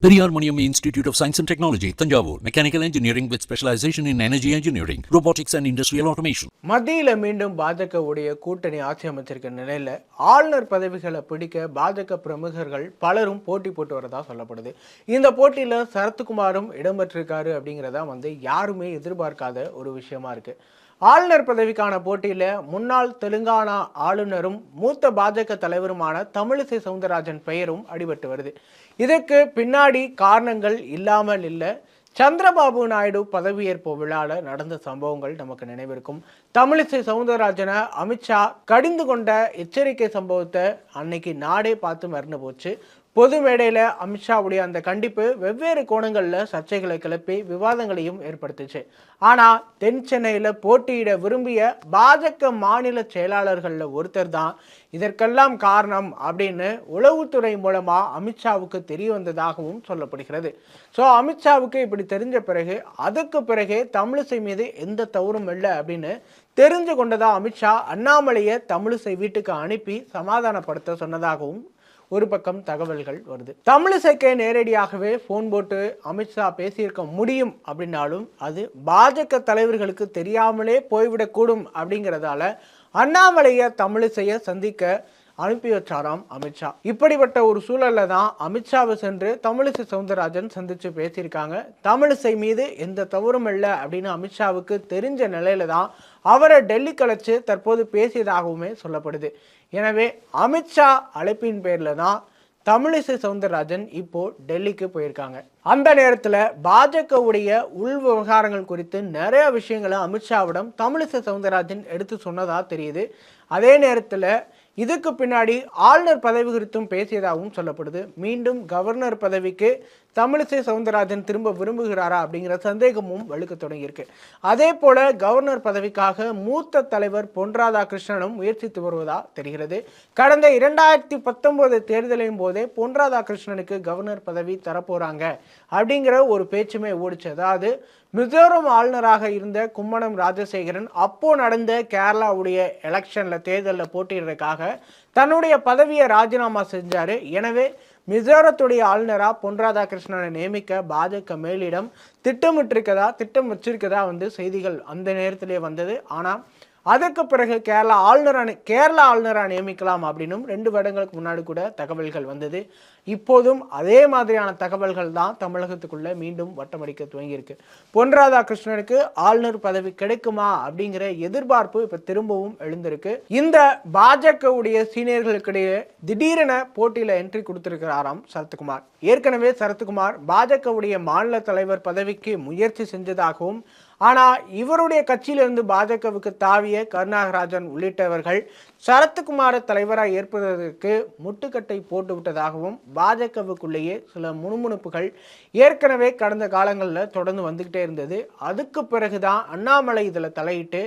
Periyar Maniam Institute of Science and Technology, Tanjavur, Mechanical Engineering with specialization in Energy Engineering, Robotics and Industrial Automation. மத்தியில மீண்டும் பாஜக உடைய கூட்டணி ஆட்சி அமைச்சிருக்க நிலையில ஆளுநர் பதவிகளை பிடிக்க பாஜக பிரமுகர்கள் பலரும் போட்டி போட்டு வரதா சொல்லப்படுது. இந்த போட்டியில சரத்குமாரும் இடம்பெற்றிருக்காரு அப்படிங்கிறதா யாருமே எதிர்பார்க்காத ஒரு விஷயமா இருக்கு. ஆளுநர் பதவிக்கான போட்டியில முன்னாள் தெலுங்கானா ஆளுநரும் மூத்த பாஜக தலைவருமான தமிழிசை சவுந்தரராஜன் பெயரும் அடிபட்டு வருது. இதற்கு பின்னாடி காரணங்கள் இல்லாமல் இல்லை. சந்திரபாபு நாயுடு பதவியேற்பு விழாவில் நடந்த சம்பவங்கள் நமக்கு நினைவிருக்கும். தமிழிசை சவுந்தரராஜனை அமித்ஷா கடிந்து கொண்ட எச்சரிக்கை சம்பவத்தை அன்னைக்கு நாடே பார்த்து மறந்து போச்சு. பொது மேடையில் அமித்ஷாவுடைய அந்த கண்டிப்பு வெவ்வேறு கோணங்களில் சர்ச்சைகளை கிளப்பி விவாதங்களையும் ஏற்படுத்துச்சு. ஆனால் தென் சென்னையில் போட்டியிட விரும்பிய பாஜக மாநில செயலாளர்களில் ஒருத்தர் தான் இதற்கெல்லாம் காரணம் அப்படின்னு உளவுத்துறை மூலமாக அமித்ஷாவுக்கு தெரிய வந்ததாகவும் சொல்லப்படுகிறது. ஸோ அமித்ஷாவுக்கு இப்படி தெரிஞ்ச பிறகு அதுக்கு பிறகே தமிழிசை மீது எந்த தவறும் இல்லை அப்படின்னு தெரிஞ்சு கொண்டதா அமித்ஷா அண்ணாமலையை தமிழிசை வீட்டுக்கு அனுப்பி சமாதானப்படுத்த சொன்னதாகவும் ஒரு பக்கம் தகவல்கள் வருது. தமிழிசைக்கு நேரடியாகவே போன் போட்டு அமித்ஷா பேசியிருக்க முடியும் அப்படின்னாலும் அது பாஜக தலைவர்களுக்கு தெரியாமலே போய்விடக்கூடும் அப்படிங்கிறதால அண்ணாமலையை தமிழிசையை சந்திக்க அனுப்பி வச்சாராம் அமித்ஷா. இப்படிப்பட்ட ஒரு சூழல்ல தான் அமித்ஷாவை சென்று தமிழிசை சவுந்தரராஜன் சந்திச்சு பேசியிருக்காங்க. தமிழிசை மீது எந்த தவறும் இல்லை அப்படின்னு அமித்ஷாவுக்கு தெரிஞ்ச நிலையில தான் அவரை டெல்லி கலைச்சு தற்போது பேசியதாகவுமே சொல்லப்படுது. எனவே அமித்ஷா அழைப்பின் பேர்ல தான் தமிழிசை சவுந்தரராஜன் இப்போ டெல்லிக்கு போயிருக்காங்க. அந்த நேரத்தில் பாஜகவுடைய உள் விவகாரங்கள் குறித்து நிறைய விஷயங்களை அமித்ஷாவிடம் தமிழிசை சவுந்தரராஜன் எடுத்து சொன்னதா தெரியுது. அதே நேரத்தில் இதுக்கு பின்னாடி ஆளுநர் பதவி குறித்தும் பேசியதாகவும் சொல்லப்படுது. மீண்டும் கவர்னர் பதவிக்கு தமிழிசை சவுந்தரராஜன் திரும்ப விரும்புகிறாரா அப்படிங்கிற சந்தேகமும் வலுக்க தொடங்கியிருக்கு. அதே போல கவர்னர் பதவிக்காக மூத்த தலைவர் பொன் ராதாகிருஷ்ணனும் முயற்சித்து வருவதா தெரிகிறது. கடந்த 2019 தேர்தலின் போதே பொன் ராதாகிருஷ்ணனுக்கு கவர்னர் பதவி தரப்போறாங்க அப்படிங்கிற ஒரு பேச்சுமே ஓடிச்சு. அதாவது மிசோரம் ஆளுநராக இருந்த கும்மனம் ராஜசேகரன் அப்போ நடந்த கேரளாவுடைய எலெக்ஷன்ல தேர்தலில் போட்டியிடுறதுக்காக தன்னுடைய பதவியை ராஜினாமா செஞ்சாரு. எனவே மிசோரத்துடைய ஆளுநரா பொன் ராதாகிருஷ்ணனை நியமிக்க பாஜக மேலிடம் திட்டம் வச்சிருக்கதா செய்திகள் அந்த நேரத்திலே வந்தது. ஆனால் அதற்கு பிறகு கேரளா ஆளுநரா நியமிக்கலாம் அப்படின்னும் 2 வருடங்களுக்கு முன்னாடி கூட தகவல்கள் வந்தது. இப்போதும் அதே மாதிரியான தகவல்கள் தான் தமிழகத்துக்குள்ள மீண்டும் வட்டமடிக்க துவங்கியிருக்கு. பொன் ராதாகிருஷ்ணனுக்கு ஆளுநர் பதவி கிடைக்குமா அப்படிங்கிற எதிர்பார்ப்பு இப்ப திரும்பவும் எழுந்திருக்கு. இந்த பாஜகவுடைய சீனியர்களுக்கிடையே திடீரென போட்டியில என்ட்ரி கொடுத்திருக்கிறாராம் சரத்குமார். ஏற்கனவே சரத்குமார் பாஜகவுடைய மாநில தலைவர் பதவிக்கு முயற்சி செஞ்சதாகவும், ஆனா இவருடைய கட்சியிலிருந்து பாஜகவுக்கு தாவிய கருணாகராஜன் உள்ளிட்டவர்கள் சரத்குமார தலைவராக ஏற்பதற்கு முட்டுக்கட்டை போட்டு விட்டதாகவும் பாஜகவுக்குள்ளேயே சில முணுமுணுப்புகள் ஏற்கனவே கடந்த காலங்களில் தொடர்ந்து வந்துகிட்டே இருந்தது. அதுக்கு பிறகுதான் அண்ணாமலை இதில் தலையிட்டு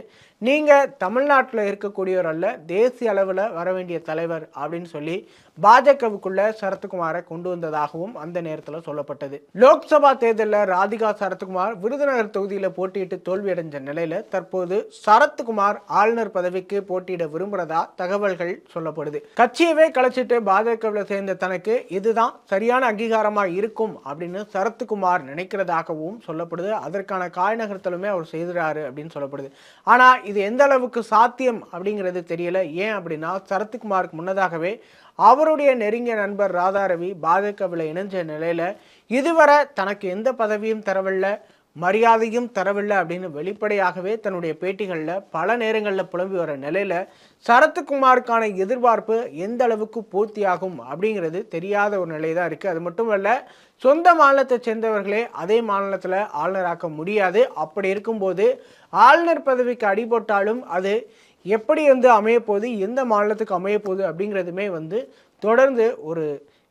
நீங்க தமிழ்நாட்டில் இருக்கக்கூடியவர் அல்ல, தேசிய அளவில் வர வேண்டிய தலைவர் அப்படின்னு சொல்லி பாஜகவுக்குள்ள சரத்குமாரை கொண்டு வந்ததாகவும் அந்த நேரத்தில் சொல்லப்பட்டது. லோக்சபா தேர்தலில் ராதிகா சரத்குமார் விருதுநகர் தொகுதியில் போட்டியிட்டு தோல்வியடைஞ்ச நிலையில தற்போது சரத்குமார் ஆளுநர் பதவிக்கு போட்டியிட விரும்புறதா தகவல்கள் சொல்லப்படுது. கட்சியவே கலைச்சிட்டு பாஜகவில் சேர்ந்த தனக்கு இதுதான் சரியான அங்கீகாரமா இருக்கும் அப்படின்னு சரத்குமார் நினைக்கிறதாகவும் சொல்லப்படுது. அதற்கான காய் நகர்த்தலுமே அவர் செய்கிறாரு அப்படின்னு சொல்லப்படுது. ஆனா இது எந்த அளவுக்கு சாத்தியம் அப்படிங்கிறது தெரியல. ஏன் அப்படின்னா சரத்குமாருக்கு முன்னதாகவே அவருடைய நெருங்கிய நண்பர் ராதாரவி பாஜகவில் இணைஞ்ச நிலையில இதுவரை தனக்கு எந்த பதவியும் தரவில்லை, மரியாதையும் தரவில்லை அப்படின்னு வெளிப்படையாகவே தன்னுடைய பேட்டிகளில் பல நேரங்களில் புலம்பி வர நிலையில சரத்குமாருக்கான எதிர்பார்ப்பு எந்த அளவுக்கு பூர்த்தியாகும் அப்படிங்கிறது தெரியாத ஒரு நிலை தான் இருக்கு. அது மட்டுமல்ல, சொந்த மாநிலத்தை சேர்ந்தவர்களே அதே மாநிலத்தில் ஆளுநராக்க முடியாது. அப்படி இருக்கும்போது ஆளுநர் பதவிக்கு அடிபட்டாலும் அது எப்படி அமைய போகுது, எந்த மாநிலத்துக்கு அமைய போகுது அப்படிங்கிறதுமே தொடர்ந்து ஒரு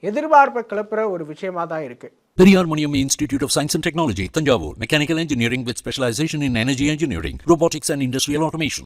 எதிர்பார்ப்பை கிளப்புற ஒரு விஷயமா தான் இருக்கு. Periyar Maniam Institute of Science and Technology, Tanjavur, Mechanical Engineering with specialization in Energy Engineering, Robotics and Industrial Automation.